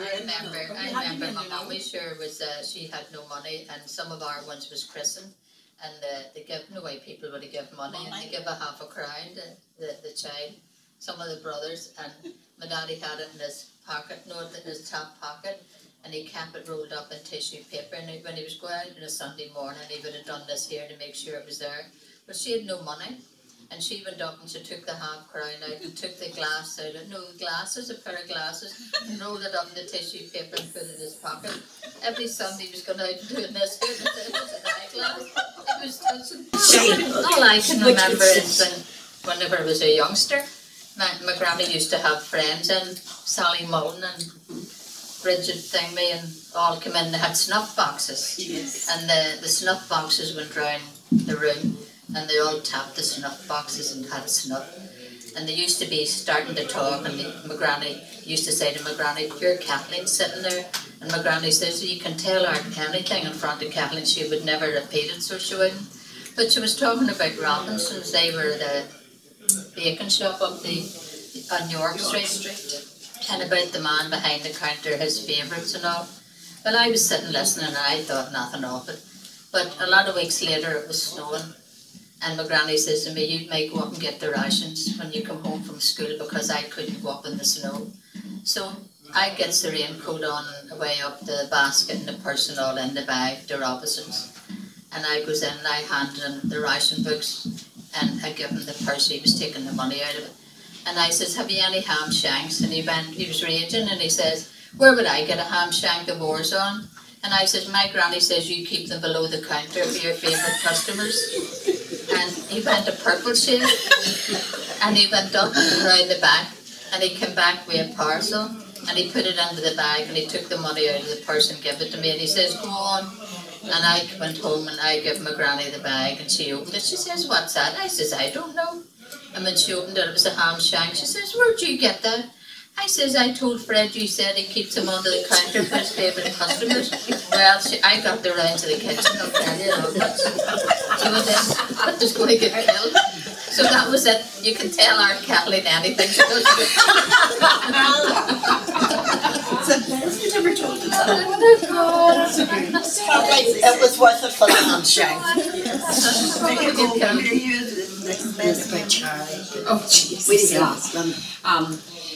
I remember my mummy sure was, she had no money, and some of our ones was christened, and they give, no way people would have given money, and they give a half a crown to the child, some of the brothers, and my daddy had it in his pocket, in his top pocket, and he kept it rolled up in tissue paper, and when he was going out on a Sunday morning, he would have done this here to make sure it was there, but she had no money. And she went up and she took the half crown out and took the glass out, a pair of glasses, and rolled it up in the tissue paper and put it in his pocket. Every Sunday he was going out and doing this. It was an eyeglass. It was touching. All I can remember is whenever I was a youngster, my granny used to have friends, and Sally Mullen and Bridget Thingy and all come in. They had snuff boxes. Yes. And the snuff boxes went round the room. And they all tapped the snuff boxes and had snuff. And they used to be starting to talk, and my granny used to say to my granny, "You're Kathleen sitting there." And my granny says, "You can tell her anything in front of Kathleen." She would never repeat it, so she wouldn't. But she was talking about Robinson's. They were the bacon shop up on York Street. And about the man behind the counter, his favourites and all. Well, I was sitting listening and I thought nothing of it. But a lot of weeks later it was snowing. And my granny says to me, "You may go up and get the rations when you come home from school," because I couldn't go up in the snow. So I gets the raincoat on and away up the basket and the purse and all in the bag to Robinson's. And I goes in and I handed him the ration books and I give him the purse. He was taking the money out of it. And I says, "Have you any ham shanks?" And he was raging and he says, "Where would I get a ham shank? The war's on." And I says, "My granny says you keep them below the counter for your favourite customers." And he went a purple shade, and he went up and round the back, and he came back with a parcel, and he put it into the bag, and he took the money out of the purse and gave it to me, and he says, "Go on." And I went home, and I gave my granny the bag, and she opened it. She says, "What's that?" I says, "I don't know." And when she opened it, it was a ham shank. She says, "Where'd you get that?" I says, "I told Fred you said he keeps them under the counter for his favourite customers." Well, I got the round to the kitchen, I'll tell you. She went in, but was going to get killed. So that was it. You can tell our Kathleen anything. It's the best you've ever told us. It was worth it for the handshake. Oh, jeez.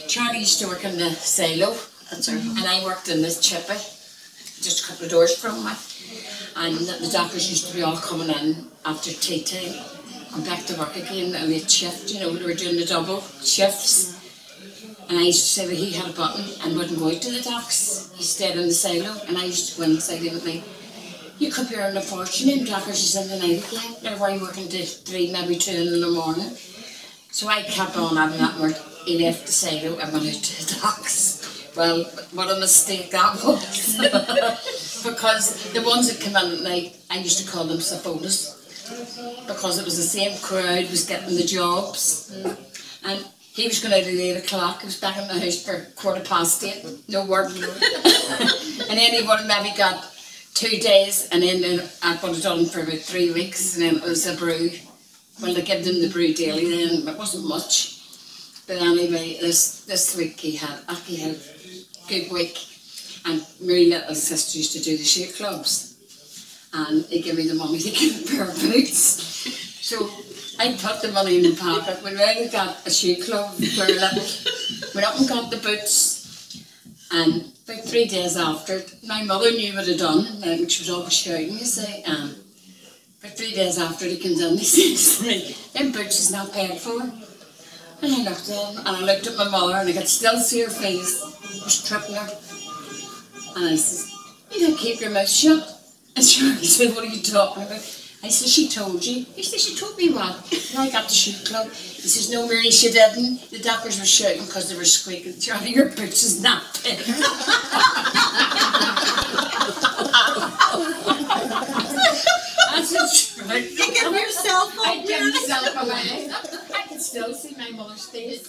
Charlie used to work in the silo, and I worked in this chippy, just a couple of doors from me. And the doctors used to be all coming in after tea time and back to work again, a late shift, you know, we were doing the double shifts. And I used to say that he had a button and wouldn't go out to the docks. He stayed in the silo, and I used to go in and say to him with me, "You could be earning a fortune in doctors is in the night again. They're why working to 3, maybe 2 in the morning." So I kept on having that work. He left the silo and went out to the docks. Well, what a mistake that was. Because the ones that came in at night, I used to call them Saponas. Because it was the same crowd was getting the jobs. And he was going out at 8 o'clock. He was back in the house for 8:15. No work. And then he would have maybe got 2 days, and then I would have done for about 3 weeks, and then it was a brew. Well, they gave them the brew daily then, but it wasn't much. But anyway, this week he had a good week, and my little sister used to do the shoe clubs, and he gave me the money to get a pair of boots. So I put the money in the pocket. We really got a shoe club for a little. Went up and got the boots, and about 3 days after, my mother knew what I'd done, and she was always shouting, you see. About 3 days after he comes in, he says to me, "Them boots is not paid for." And I looked at him, and I looked at my mother, and I could still see her face. I was tripping her. And I says, "You don't keep your mouth shut." And she said, "What are you talking about?" I said, "She told you." He said, "She told me what?" And I got the shoe club. He says, "No, Mary, she didn't. The doctors were shouting because they were squeaking. Charlie, your boots is not paid." I said, "You give yourself up." I gave myself away. I can still see my mother's face.